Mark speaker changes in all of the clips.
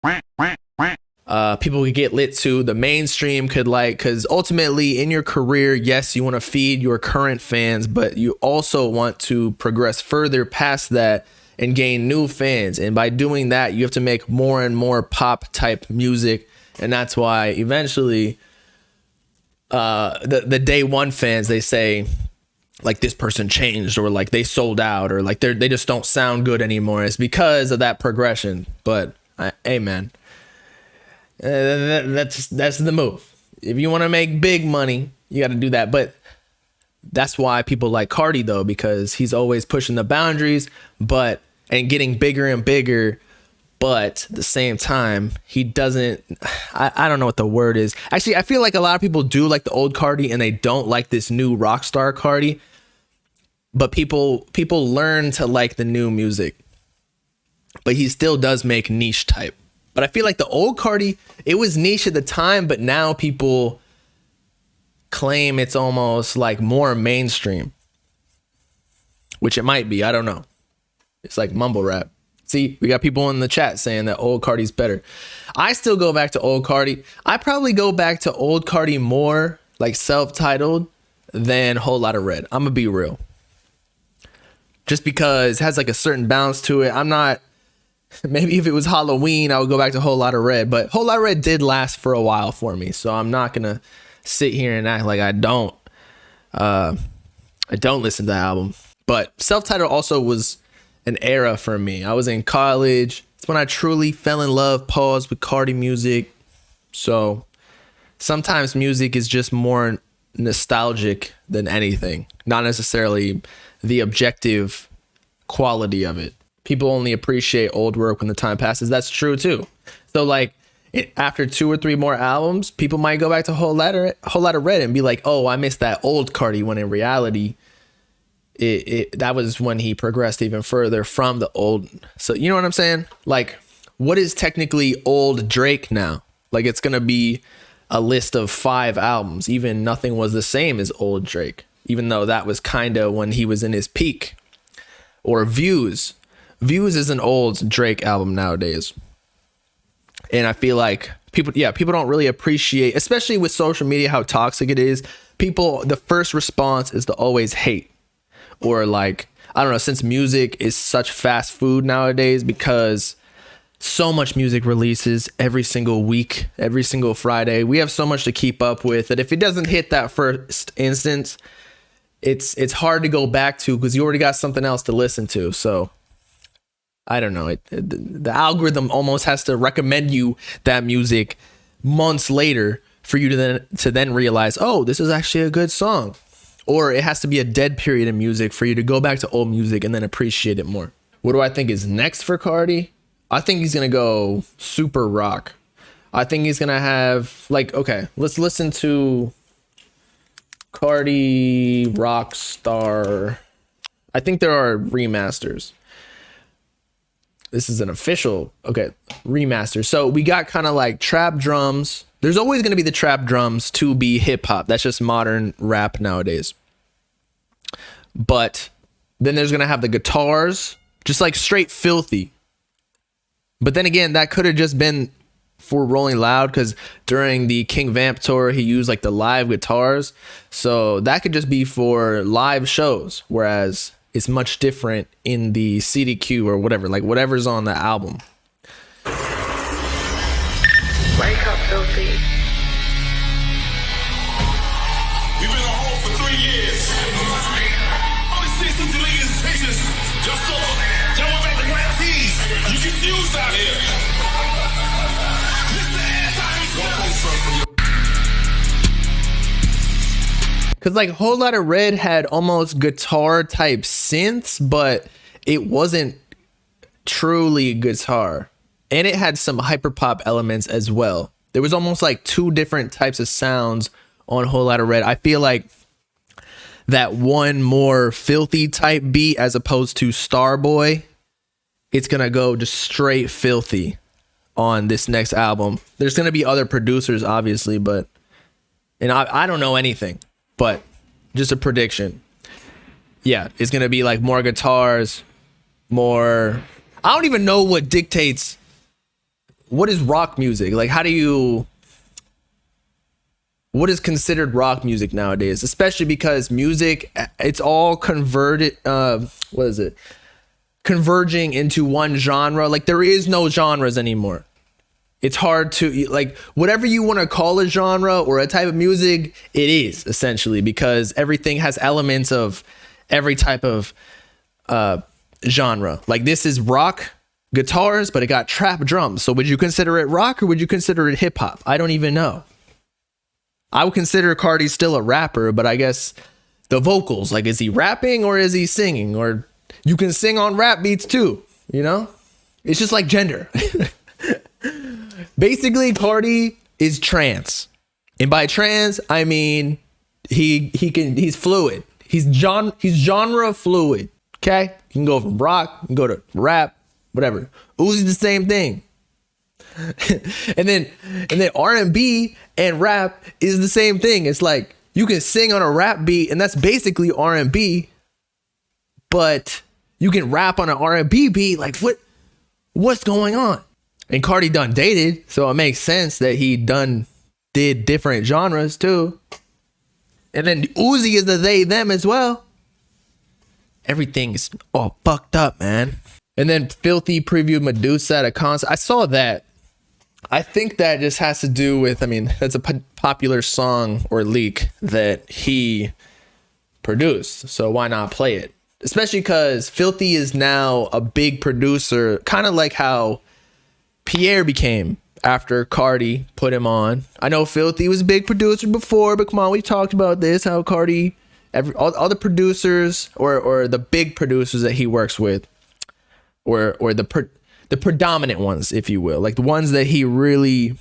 Speaker 1: People could get lit to. The mainstream could like, because ultimately in your career, yes, you want to feed your current fans, but you also want to progress further past that and gain new fans. And by doing that, you have to make more and more pop type music. And that's why eventually the day one fans, they say like this person changed, or like they sold out, or like they just don't sound good anymore. It's because of that progression. But hey, man, that's the move. If you want to make big money, you got to do that. But that's why people like Carti though, because he's always pushing the boundaries, and getting bigger and bigger. But at the same time, he doesn't, I don't know what the word is. Actually, I feel like a lot of people do like the old Carti and they don't like this new rock star Carti. But people learn to like the new music. But he still does make niche type. But I feel like the old Carti, it was niche at the time, but now people claim it's almost like more mainstream. Which it might be, I don't know. It's like mumble rap. See, we got people in the chat saying that old Carti's better. I still go back to old Carti. I probably go back to old Carti more like self-titled than Whole Lotta Red. I'm gonna be real. Just because it has like a certain balance to it. I'm not, maybe if it was Halloween, I would go back to Whole Lotta Red, but Whole Lotta Red did last for a while for me. So I'm not gonna sit here and act like I don't listen to the album. But self-titled also was an era for me. I was in college. It's when I truly fell in love, with Carti music. So sometimes music is just more nostalgic than anything, not necessarily the objective quality of it. People only appreciate old work when the time passes. That's true too. So like after 2 or 3 more albums, people might go back to Whole Lotta Red and be like, oh, I missed that old Carti, when in reality, that was when he progressed even further from the old. So you know what I'm saying? Like, what is technically old Drake now? Like, it's gonna be a list of 5 albums. Even Nothing Was the Same as old Drake, even though that was kind of when he was in his peak. Or Views is an old Drake album nowadays. And I feel like people don't really appreciate, especially with social media, how toxic it is. People, the first response is to always hate. Or like, I don't know, since music is such fast food nowadays, because so much music releases every single week, every single Friday. We have so much to keep up with that if it doesn't hit that first instance, it's hard to go back to, because you already got something else to listen to. So I don't know. The algorithm almost has to recommend you that music months later for you to then realize, oh, this is actually a good song. Or it has to be a dead period in music for you to go back to old music and then appreciate it more. What do I think is next for Carti? I think he's going to go super rock. I think he's going to have, like, okay, let's listen to Carti Rockstar. I think there are remasters. This is an official, okay, remaster. So we got kind of like trap drums. There's always going to be the trap drums to be hip hop. That's just modern rap nowadays. But then there's going to have the guitars, just like straight filthy. But then again, that could have just been for Rolling Loud, because during the King Vamp tour, he used like the live guitars. So that could just be for live shows, whereas it's much different in the CDQ or whatever, like whatever's on the album.
Speaker 2: Wake up, filthy.
Speaker 3: We've been on hold for 3 years. All the systems deleting his pictures. Just so y'all went back to grab keys. You confused out here. Mr. Ass,
Speaker 1: Because like Whole Lotta Red had almost guitar type synths, but it wasn't truly guitar. And it had some hyperpop elements as well. There was almost like 2 different types of sounds on Whole Lotta Red. I feel like that one more filthy type beat as opposed to Starboy, it's going to go just straight filthy on this next album. There's going to be other producers, obviously, but and I don't know anything, but just a prediction. Yeah, it's going to be like more guitars, more. I don't even know what dictates what is rock music? Like, what is considered rock music nowadays? Especially because music, it's all converted. What is it? Converging into one genre. Like, there is no genres anymore. It's hard to, like, whatever you want to call a genre or a type of music, it is essentially, because everything has elements of every type of genre. Like, this is rock guitars, but it got trap drums. So would you consider it rock or would you consider it hip hop? I don't even know. I would consider Carti still a rapper, but I guess the vocals, like, is he rapping or is he singing? Or you can sing on rap beats too, you know? It's just like gender. Basically, Carti is trans. And by trans, I mean he's fluid. He's genre fluid. Okay? You can go from rock, you can go to rap, whatever. Uzi's the same thing. and then R&B and rap is the same thing. It's like you can sing on a rap beat and that's basically R&B, but you can rap on an R&B beat. Like, what's going on? And Carti done dated, so it makes sense that he did different genres too. And then Uzi is the they them as well. Everything is all fucked up, man. And then Filthy previewed Medusa at a concert. I saw that. I think that just has to do with, I mean, that's a popular song or leak that he produced. So why not play it? Especially because Filthy is now a big producer, kind of like how Pierre became after Carti put him on. I know Filthy was a big producer before, but come on, we talked about this, how Carti, all the producers or the big producers that he works with, or the predominant ones, if you will, like the ones that he really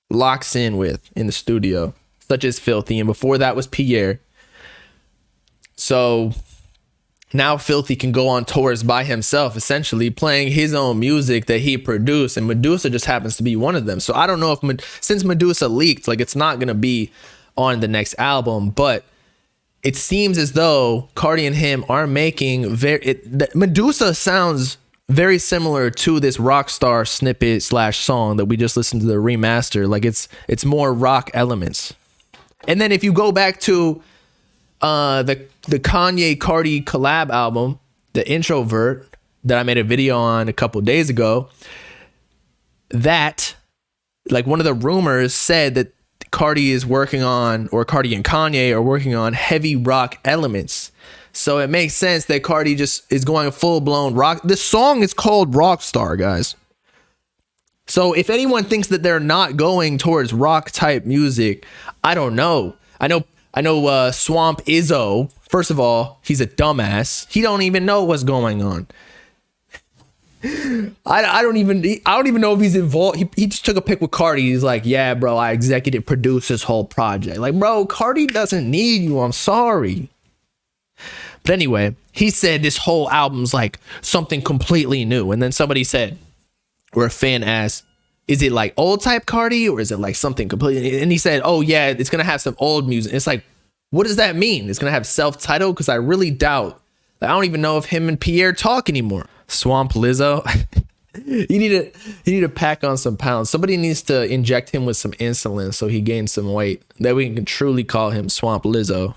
Speaker 1: locks in with in the studio, such as Filthy, and before that was Pierre. So now Filthy can go on tours by himself, essentially playing his own music that he produced, and Medusa just happens to be one of them. So I don't know if, since Medusa leaked, like, it's not going to be on the next album, but it seems as though Carti and him are making Medusa sounds very similar to this Rockstar snippet / song that we just listened to the remaster. Like, it's more rock elements. And then if you go back to the Kanye Carti collab album, The Introvert, that I made a video on a couple days ago, that, like, one of the rumors said that Carti is working on, or Carti and Kanye are working on, heavy rock elements. So it makes sense that Carti just is going full blown rock. This song is called Rockstar, guys. So if anyone thinks that they're not going towards rock type music, I don't know. I know Swamp Izzo, first of all, he's a dumbass. He don't even know what's going on. I don't even know if he's involved. He just took a pic with Carti. He's like, yeah, bro, I executive produced this whole project. Like, bro, Carti doesn't need you. I'm sorry. But anyway, he said this whole album's like something completely new. And then somebody said, or a fan asked, is it like old type Carti or is it like something completely? And he said, oh yeah, it's going to have some old music. It's like, what does that mean? It's going to have self-titled? Because I really doubt. I don't even know if him and Pierre talk anymore. Swamp Lizzo. You need to pack on some pounds. Somebody needs to inject him with some insulin so he gains some weight. That we can truly call him Swamp Lizzo.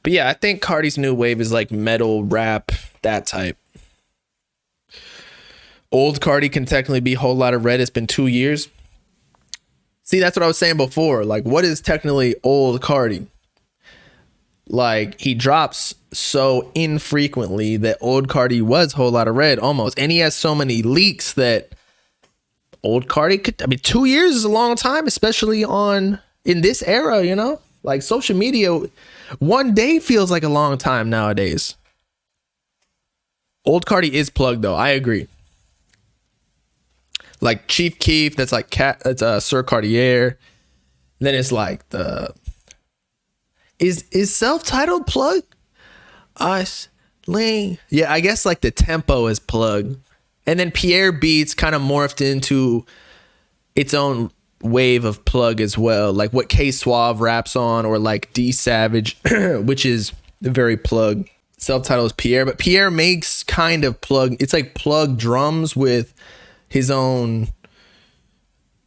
Speaker 1: But yeah, I think Carti's new wave is like metal, rap, that type. Old Carti can technically be Whole Lotta Red. It's been 2 years. See, that's what I was saying before. Like, what is technically old Carti? Like, he drops so infrequently that old Carti was Whole Lotta Red almost. And he has so many leaks that old Carti could, I mean, 2 years is a long time, especially in this era, you know? Like, social media, one day feels like a long time nowadays. Old Carti is plugged though, I agree. Like Chief Keef, that's like Sir Cartier. Then it's like is self-titled plug? Us Ling. Yeah, I guess like the tempo is plugged. And then Pierre Beats kind of morphed into its own wave of plug as well. Like what K Suave raps on, or like D Savage, which is very plug. Self-titled is Pierre, but Pierre makes kind of plug. It's like plug drums with his own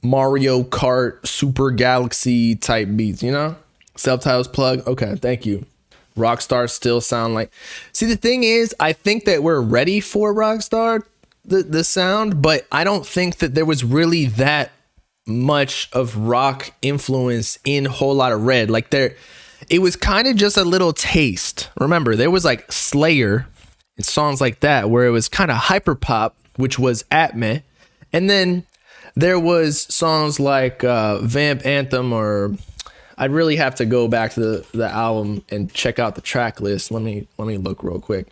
Speaker 1: Mario Kart Super Galaxy type beats, you know? Self-titles plug. Okay, thank you. Rockstar still sound like... See, the thing is, I think that we're ready for Rockstar, the sound, but I don't think that there was really that much of rock influence in Whole Lotta Red. Like, it was kind of just a little taste. Remember, there was like Slayer and songs like that where it was kind of hyper pop, which was Atme. And then there was songs like Vamp Anthem, or I'd really have to go back to the album and check out the track list. Let me look real quick.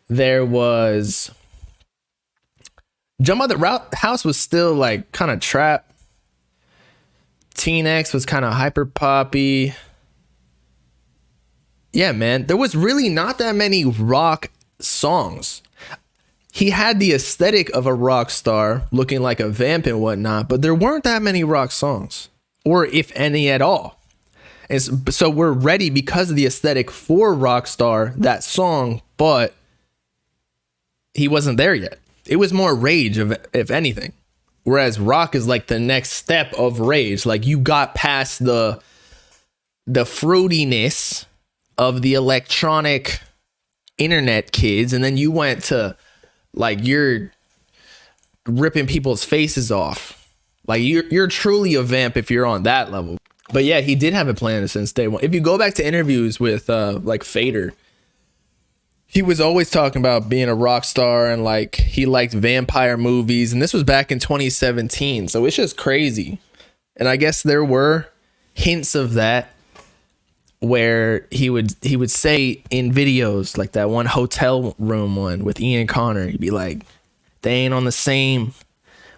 Speaker 1: There was Jump Out the House was still like kind of trap. Teen X was kind of hyper poppy. Yeah, man, there was really not that many rock songs. He had the aesthetic of a rock star, looking like a vamp and whatnot, but there weren't that many rock songs, or if any at all. And so we're ready because of the aesthetic for Rockstar, that song, but he wasn't there yet. It was more Rage, if anything. Whereas rock is like the next step of Rage. Like, you got past the fruitiness of the electronic internet kids, and then you went to, like, you're ripping people's faces off. Like, you're truly a vamp if you're on that level. But yeah, he did have a plan since day one. If you go back to interviews with like Fader, he was always talking about being a rock star, and like he liked vampire movies, and this was back in 2017. So it's just crazy. And I guess there were hints of that where he would say in videos, like that one hotel room one with Ian Connor, he'd be like, they ain't on the same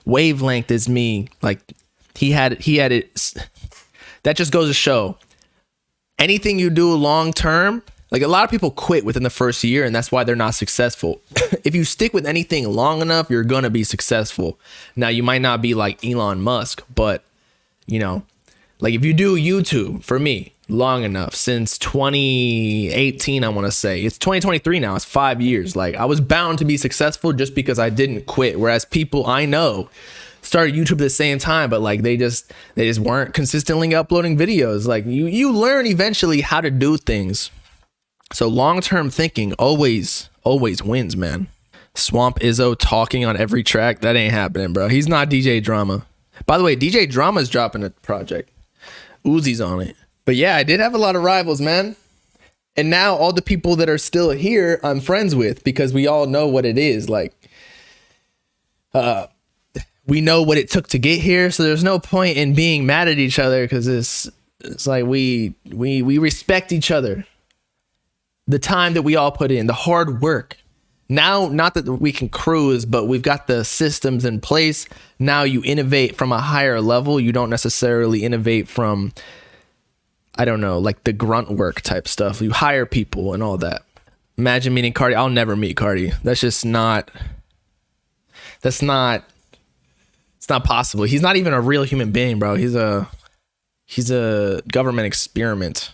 Speaker 1: wavelength as me. Like, he had it. That just goes to show, anything you do long term, like, a lot of people quit within the first year, and that's why they're not successful. If you stick with anything long enough, you're gonna be successful. Now, you might not be like Elon Musk, but, you know, like, if you do YouTube, for me, long enough, since 2018, I want to say, it's 2023 now, it's 5 years. Like, I was bound to be successful just because I didn't quit. Whereas people I know started YouTube at the same time, but like they just weren't consistently uploading videos. Like, you learn eventually how to do things. So long-term thinking always wins, man. Swamp Izzo talking on every track, that ain't happening, bro. He's not DJ Drama. By the way, DJ Drama's dropping a project. Uzi's on it. But yeah, I did have a lot of rivals, man. And now all the people that are still here, I'm friends with, because we all know what it is. Like, we know what it took to get here, so there's no point in being mad at each other, because it's like we respect each other. The time that we all put in, the hard work. Now, not that we can cruise, but we've got the systems in place. Now you innovate from a higher level. You don't necessarily innovate from, I don't know, like the grunt work type stuff. You hire people and all that. Imagine meeting Carti. I'll never meet Carti. It's not possible. He's not even a real human being, bro. He's a government experiment.